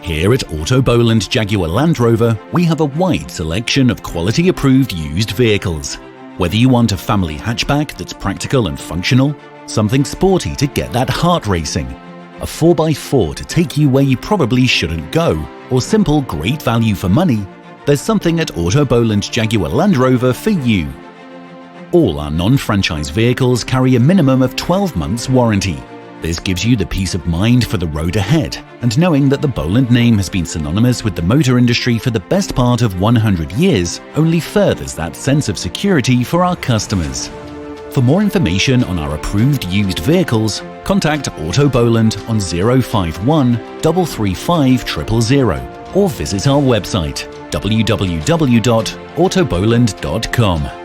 Here at autobolandjlr Land Rover, we have a wide selection of quality-approved used vehicles. Whether you want a family hatchback that's practical and functional, something sporty to get that heart racing, a 4x4 to take you where you probably shouldn't go, or simple great value for money, there's something at autobolandjlr Land Rover for you. All our non-franchise vehicles carry a minimum of 12 months warranty. This gives you the peace of mind for the road ahead, and knowing that the Boland name has been synonymous with the motor industry for the best part of 100 years only furthers that sense of security for our customers. For more information on our approved used vehicles, contact Autoboland on 051 335 000 or visit our website www.autoboland.com.